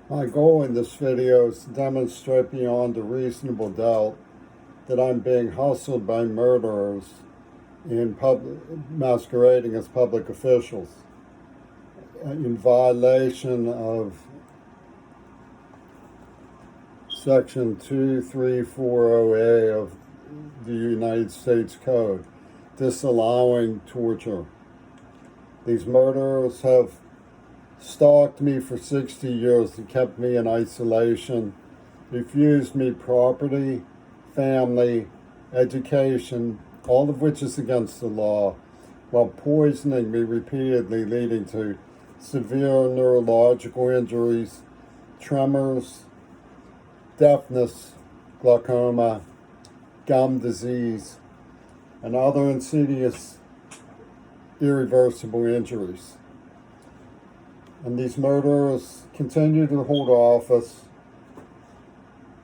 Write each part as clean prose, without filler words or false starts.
My goal in this video is to demonstrate beyond a reasonable doubt that I'm being hustled by murderers masquerading as public officials in violation of Section 2340A of the United States Code, disallowing torture. These murderers have stalked me for 60 years and kept me in isolation, refused me property, family, education, all of which is against the law, while poisoning me repeatedly, leading to severe neurological injuries, tremors, deafness, glaucoma, gum disease, and other insidious, irreversible injuries. And these murderers continue to hold office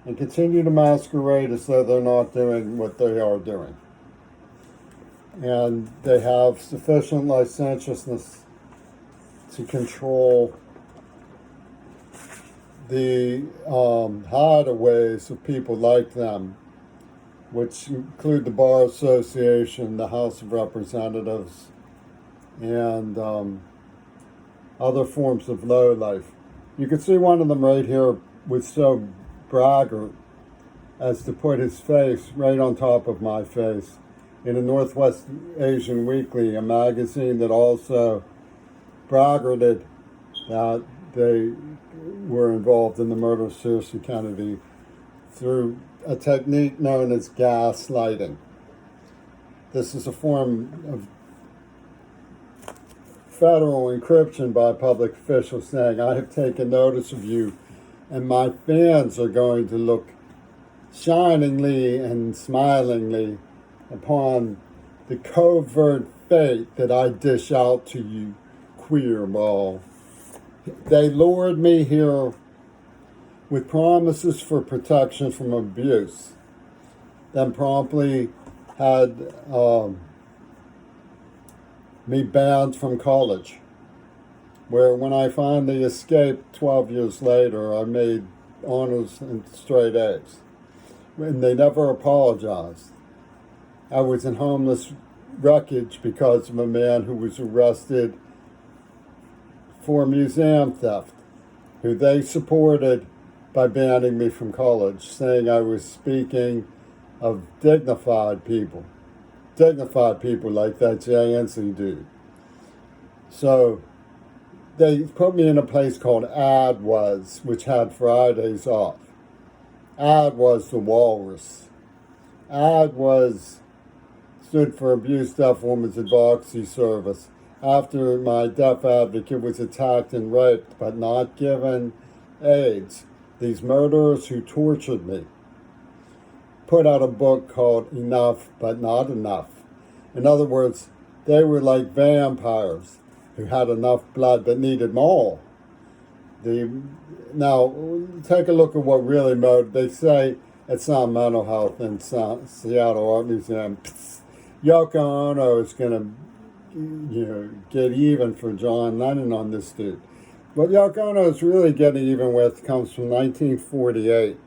and continue to masquerade as though they're not doing what they are doing. And they have sufficient licentiousness to control the hideaways of people like them, which include the Bar Association, the House of Representatives, and other forms of lowlife. You can see one of them right here was so braggart as to put his face right on top of my face in a Northwest Asian Weekly, a magazine that also braggarted that they were involved in the murder of Searcy Kennedy through a technique known as gaslighting. This is a form of federal encryption by public officials saying, I have taken notice of you and my fans are going to look shiningly and smilingly upon the covert fate that I dish out to you, queer ball. They lured me here with promises for protection from abuse, then promptly had me banned from college, where when I finally escaped 12 years later, I made honors and straight A's. And they never apologized. I was in homeless wreckage because of a man who was arrested for museum theft, who they supported by banning me from college, saying I was speaking of dignified people like that Jay Inslee dude. So they put me in a place called AdWas, which had Fridays off. AdWas the Walrus. AdWas stood for Abused Deaf Women's Advocacy Service. After my deaf advocate was attacked and raped but not given AIDS, these murderers who tortured me put out a book called Enough But Not Enough. In other words, they were like vampires who had enough blood but needed more. Now, take a look at what really motivated. They say it's not mental health in Seattle Art Museum. Yoko Ono is going to get even for John Lennon on this dude. What Yoko Ono is really getting even with comes from 1948.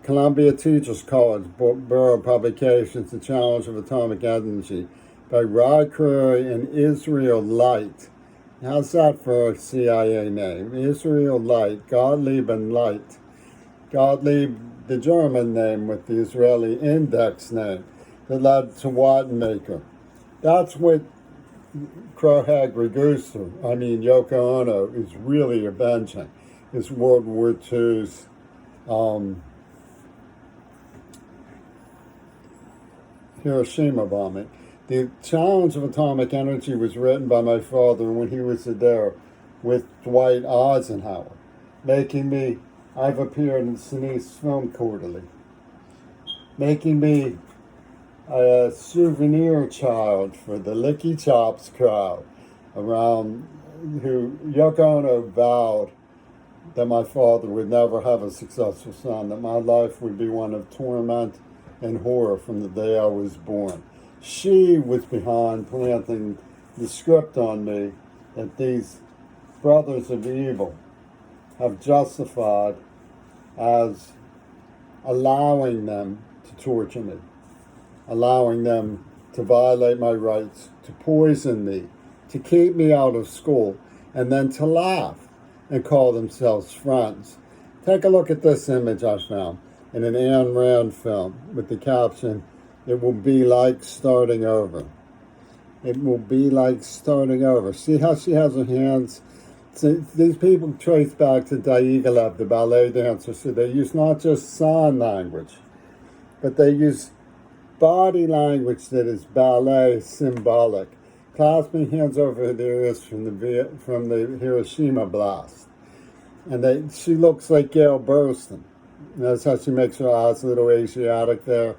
Columbia Teachers College, Bureau of Publications, The Challenge of Atomic Energy, by Rod Curry and Israel Light. How's that for a CIA name? Israel Light, Gottlieb and Light. Gottlieb, the German name with the Israeli index name, that led to Wattenmaker. That's what Yoko Ono, is really avenging, is World War II's Hiroshima bombing. The Challenge of Atomic Energy was written by my father when he was there with Dwight Eisenhower, making me, I've appeared in Sinise Film Quarterly, making me a souvenir child for the Licky Chops crowd around who Yoko Ono vowed that my father would never have a successful son, that my life would be one of torment and horror from the day I was born. She was behind planting the script on me that these brothers of evil have justified as allowing them to torture me, allowing them to violate my rights, to poison me, to keep me out of school, and then to laugh and call themselves friends. Take a look at this image I found in an Ayn Rand film with the caption, "It will be like starting over." It will be like starting over. See how she has her hands? See, these people trace back to Diaghilev, the ballet dancer. So they use not just sign language, but they use body language that is ballet symbolic. Clasping hands over their ears from the Hiroshima blast. And she looks like Gail Burstyn. That's how she makes her eyes a little Asiatic there.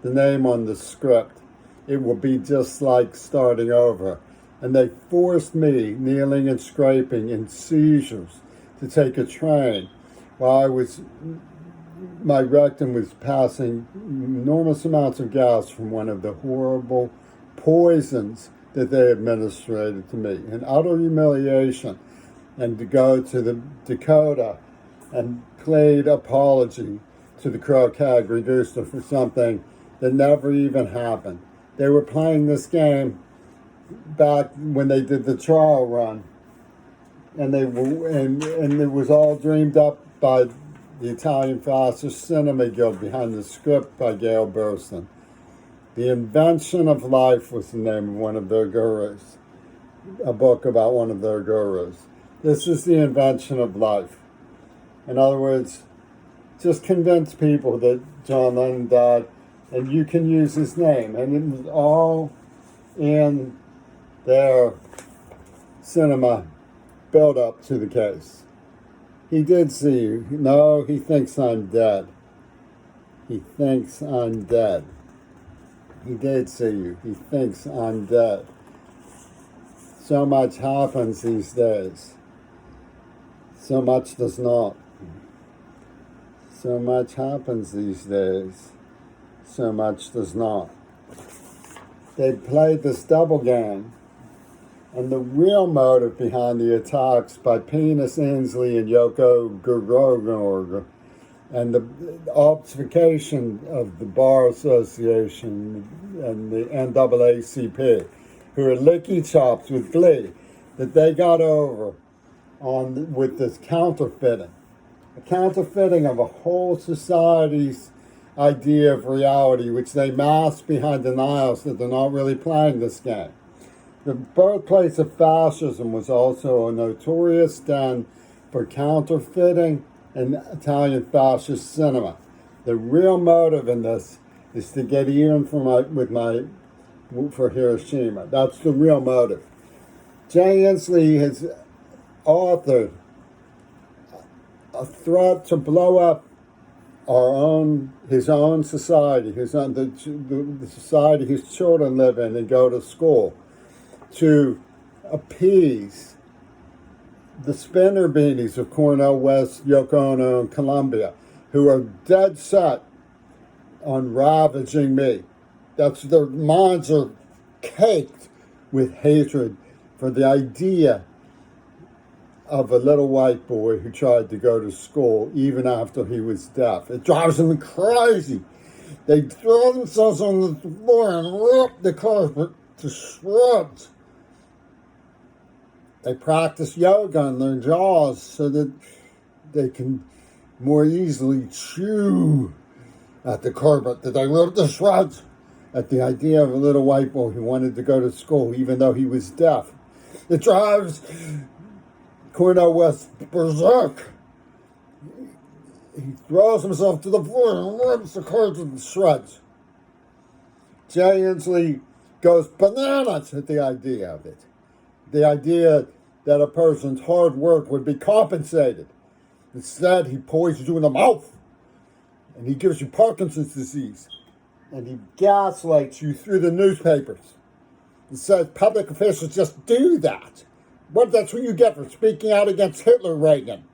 The name on the script. It will be just like starting over. And they forced me, kneeling and scraping in seizures, to take a train while my rectum was passing enormous amounts of gas from one of the horrible poisons that they administered to me. In utter humiliation. And to go to the Dakota and plead apology to the Croquet reducer for something that never even happened. They were playing this game back when they did the trial run, and it was all dreamed up by the Italian Fascist Cinema Guild behind the script by Gail Burstyn. The Invention of Life was the name of one of their gurus, a book about one of their gurus. This is the invention of life. In other words, just convince people that John Lennon died, and you can use his name. And it was all in their cinema build-up to the case. He did see you. No, he thinks I'm dead. He thinks I'm dead. He did see you. He thinks I'm dead. So much happens these days. So much does not. So much happens these days. So much does not. They played this double game, and the real motive behind the attacks by Jay Inslee and Yoko Gurogor and the obfuscation of the Bar Association and the NAACP, who are licky chops with glee, that they got over with this counterfeiting. A counterfeiting of a whole society's idea of reality, which they mask behind denials that they're not really playing this game. The birthplace of fascism was also a notorious den for counterfeiting and Italian fascist cinema. The real motive in this is to get even for Hiroshima. That's the real motive. Jay Inslee has authored a threat to blow up his own society, the society his children live in and go to school, to appease the spinner beanies of Cornell West, Yoko Ono, and Columbia, who are dead set on ravaging me. Their minds are caked with hatred for the idea of a little white boy who tried to go to school even after he was deaf. It drives them crazy. They throw themselves on the floor and rip the carpet to shreds. They practice yoga in their jaws so that they can more easily chew at the carpet that they rip to shreds at the idea of a little white boy who wanted to go to school even though he was deaf. It drives Cornell West berserk. He throws himself to the floor and rips the carpet to shreds. Jay Inslee goes bananas at the idea of it. The idea that a person's hard work would be compensated. Instead, he poisons you in the mouth. And he gives you Parkinson's disease. And he gaslights you through the newspapers. He says public officials just do that. That's what you get for speaking out against Hitler, Reagan.